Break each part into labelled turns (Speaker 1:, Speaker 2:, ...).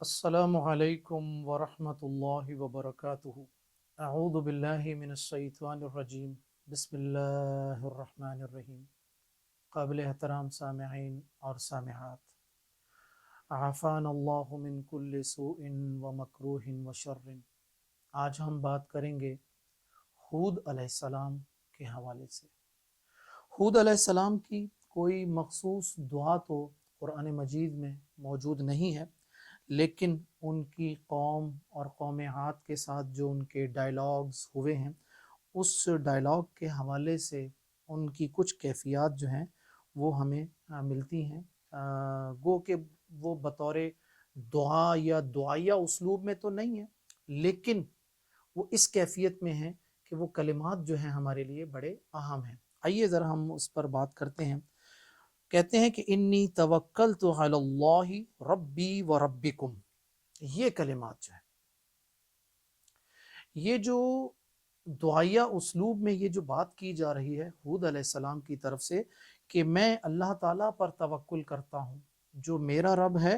Speaker 1: السلام علیکم ورحمۃ اللہ وبرکاتہ۔ اعوذ باللہ من الشیطان الرجیم، بسم اللہ الرحمن الرحیم۔ قابل احترام سامعین اور سامعات، عافانا اللہ من کل سوء ومکروہ وشر۔ آج ہم بات کریں گے ہود علیہ السلام کے حوالے سے۔ ہود علیہ السلام کی کوئی مخصوص دعا تو قرآن مجید میں موجود نہیں ہے، لیکن ان کی قوم اور قوم عاد کے ساتھ جو ان کے ڈائلاگز ہوئے ہیں، اس ڈائلاگ کے حوالے سے ان کی کچھ کیفیات جو ہیں وہ ہمیں ملتی ہیں۔ گو کہ وہ بطور دعا یا دعائیہ اسلوب میں تو نہیں ہے، لیکن وہ اس کیفیت میں ہیں کہ وہ کلمات جو ہیں ہمارے لیے بڑے اہم ہیں۔ آئیے ذرا ہم اس پر بات کرتے ہیں۔ کہتے ہیں کہ انی توکلت علی اللہ ربی و ربکم۔ یہ کلمات جو ہیں، یہ جو دعائیہ اسلوب میں یہ جو بات کی جا رہی ہے ہود علیہ السلام کی طرف سے کہ میں اللہ تعالیٰ پر توکل کرتا ہوں جو میرا رب ہے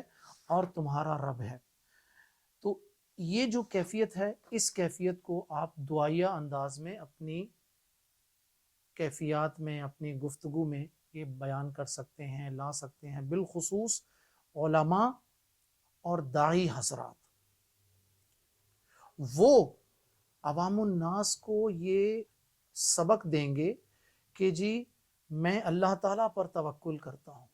Speaker 1: اور تمہارا رب ہے، تو یہ جو کیفیت ہے، اس کیفیت کو آپ دعائیہ انداز میں اپنی کیفیات میں، اپنی گفتگو میں یہ بیان کر سکتے ہیں، لا سکتے ہیں، بالخصوص علماء اور داعی حضرات۔ وہ عوام الناس کو یہ سبق دیں گے کہ جی میں اللہ تعالیٰ پر توکل کرتا ہوں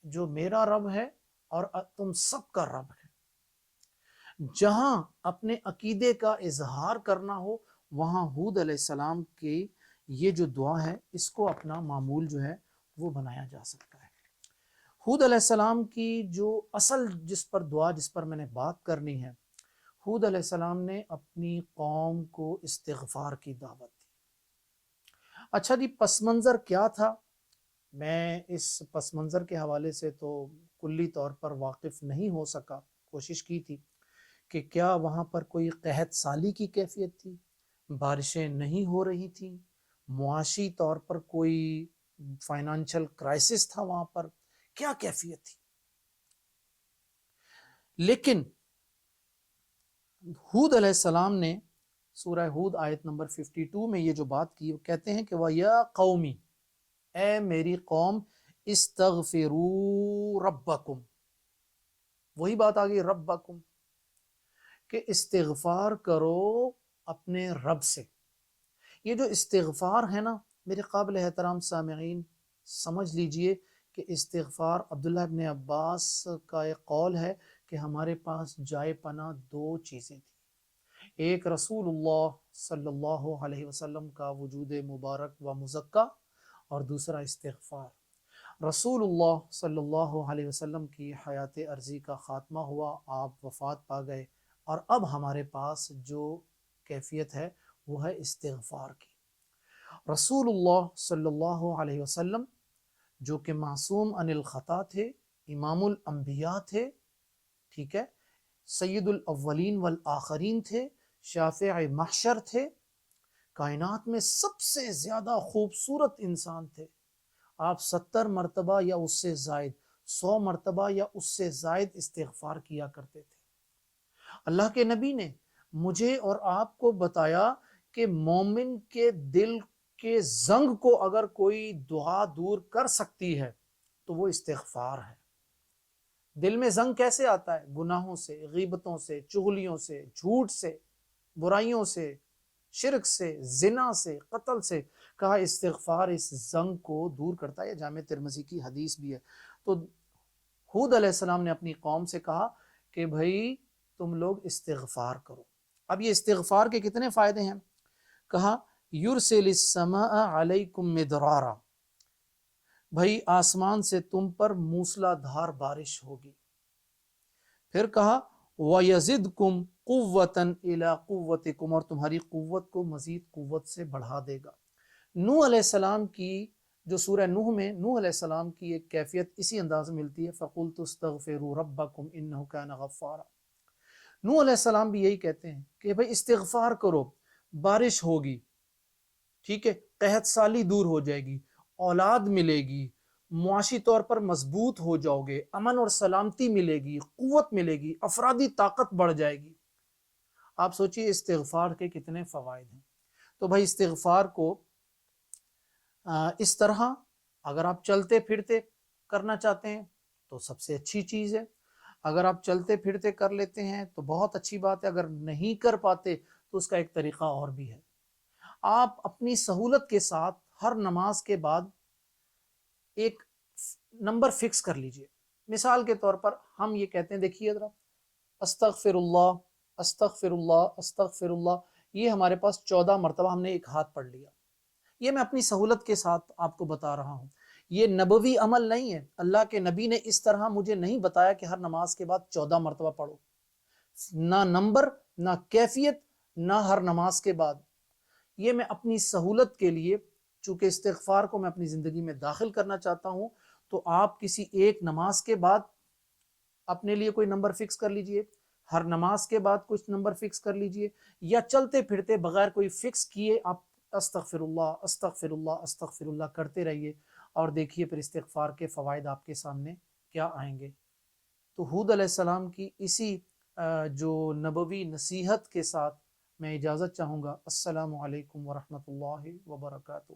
Speaker 1: جو میرا رب ہے اور تم سب کا رب ہے۔ جہاں اپنے عقیدے کا اظہار کرنا ہو، وہاں ہود علیہ السلام کی یہ جو دعا ہے اس کو اپنا معمول جو ہے وہ بنایا جا سکتا ہے۔ ہود علیہ السلام کی جو اصل جس پر دعا، جس پر میں نے بات کرنی ہے، ہود علیہ السلام نے اپنی قوم کو استغفار کی دعوت دی۔ اچھا جی، پس منظر کیا تھا؟ میں اس پس منظر کے حوالے سے تو کلی طور پر واقف نہیں ہو سکا، کوشش کی تھی کہ کیا وہاں پر کوئی قحط سالی کی کیفیت تھی، بارشیں نہیں ہو رہی تھیں، معاشی طور پر کوئی فائنانشل کرائسس تھا، وہاں پر کیا کیفیت تھی؟ لیکن ہود علیہ السلام نے سورہ ہود آیت نمبر 52 میں یہ جو بات کی، وہ کہتے ہیں کہ وَيَا قَوْمِ، اے میری قوم، استغفروا ربکم۔ وہی بات آگئی، ربکم، کہ استغفار کرو اپنے رب سے۔ یہ جو استغفار ہے نا میرے قابل احترام سامعین، سمجھ لیجئے کہ استغفار عبداللہ ابن عباس کا ایک قول ہے کہ ہمارے پاس جائے پناہ دو چیزیں تھیں، ایک رسول اللہ صلی اللہ علیہ وسلم کا وجود مبارک و مزکہ، اور دوسرا استغفار۔ رسول اللہ صلی اللہ علیہ وسلم کی حیات عرضی کا خاتمہ ہوا، آپ وفات پا گئے، اور اب ہمارے پاس جو کیفیت ہے وہ ہے استغفار کی۔ رسول اللہ صلی اللہ علیہ وسلم جو کہ معصوم عن الخطا تھے، امام الانبیاء تھے، ٹھیک ہے، سید الاولین والآخرین تھے، شافع محشر تھے، کائنات میں سب سے زیادہ خوبصورت انسان تھے۔ آپ 70 مرتبہ یا اس سے زائد، 100 مرتبہ یا اس سے زائد استغفار کیا کرتے تھے۔ اللہ کے نبی نے مجھے اور آپ کو بتایا کہ مومن کے دل کے زنگ کو اگر کوئی دعا دور کر سکتی ہے تو وہ استغفار ہے۔ دل میں زنگ کیسے آتا ہے؟ گناہوں سے، غیبتوں سے، چغلیوں سے، جھوٹ سے، برائیوں سے، شرک سے، زنا سے، قتل سے۔ کہا استغفار اس زنگ کو دور کرتا ہے، جامع ترمذی کی حدیث بھی ہے۔ تو ہود علیہ السلام نے اپنی قوم سے کہا کہ بھائی تم لوگ استغفار کرو۔ اب یہ استغفار کے کتنے فائدے ہیں؟ کہا یرسل السماء علیکم مدرارا، بھائی آسمان سے تم پر موسلا دھار بارش ہوگی۔ پھر کہا وَيَزِدْكُمْ قُوَّةً إِلَىٰ قُوَّتِكُمْ، اور تمہاری قوت کو مزید قوت سے بڑھا دے گا۔ نوح علیہ السلام کی جو سورہ نوح میں نوح علیہ السلام کی ایک کیفیت اسی انداز میں ملتی ہے، فَقُلْتُ اسْتَغْفِرُوا رَبَّكُمْ إِنَّهُ كَانَ غَفَّارًا۔ نوح علیہ السلام بھی یہی کہتے ہیں کہ بھائی استغفار کرو، بارش ہوگی، ٹھیک ہے، قحط سالی دور ہو جائے گی، اولاد ملے گی، معاشی طور پر مضبوط ہو جاؤ گے، امن اور سلامتی ملے گی، قوت ملے گی، افرادی طاقت بڑھ جائے گی۔ آپ سوچئے استغفار کے کتنے فوائد ہیں۔ تو بھائی استغفار کو اس طرح اگر آپ چلتے پھرتے کرنا چاہتے ہیں تو سب سے اچھی چیز ہے، اگر آپ چلتے پھرتے کر لیتے ہیں تو بہت اچھی بات ہے، اگر نہیں کر پاتے تو اس کا ایک طریقہ اور بھی ہے۔ آپ اپنی سہولت کے ساتھ ہر نماز کے بعد ایک نمبر فکس کر لیجئے۔ مثال کے طور پر ہم یہ کہتے ہیں، دیکھیے ذرا، استغفر اللہ، استغفر اللہ، استغفر اللہ، یہ ہمارے پاس 14 مرتبہ ہم نے ایک ہاتھ پڑھ لیا۔ یہ میں اپنی سہولت کے ساتھ آپ کو بتا رہا ہوں، یہ نبوی عمل نہیں ہے۔ اللہ کے نبی نے اس طرح مجھے نہیں بتایا کہ ہر نماز کے بعد 14 مرتبہ پڑھو، نہ نمبر، نہ کیفیت، نہ ہر نماز کے بعد۔ یہ میں اپنی سہولت کے لیے، چونکہ استغفار کو میں اپنی زندگی میں داخل کرنا چاہتا ہوں، تو آپ کسی ایک نماز کے بعد اپنے لیے کوئی نمبر فکس کر لیجئے، ہر نماز کے بعد کچھ نمبر فکس کر لیجئے، یا چلتے پھرتے بغیر کوئی فکس کیے آپ استغفر اللہ، استغفر اللہ، استغفر اللہ کرتے رہیے، اور دیکھیے پھر استغفار کے فوائد آپ کے سامنے کیا آئیں گے۔ تو حود علیہ السلام کی اسی جو نبوی نصیحت کے ساتھ میں اجازت چاہوں گا۔ السلام علیکم ورحمۃ اللہ وبرکاتہ۔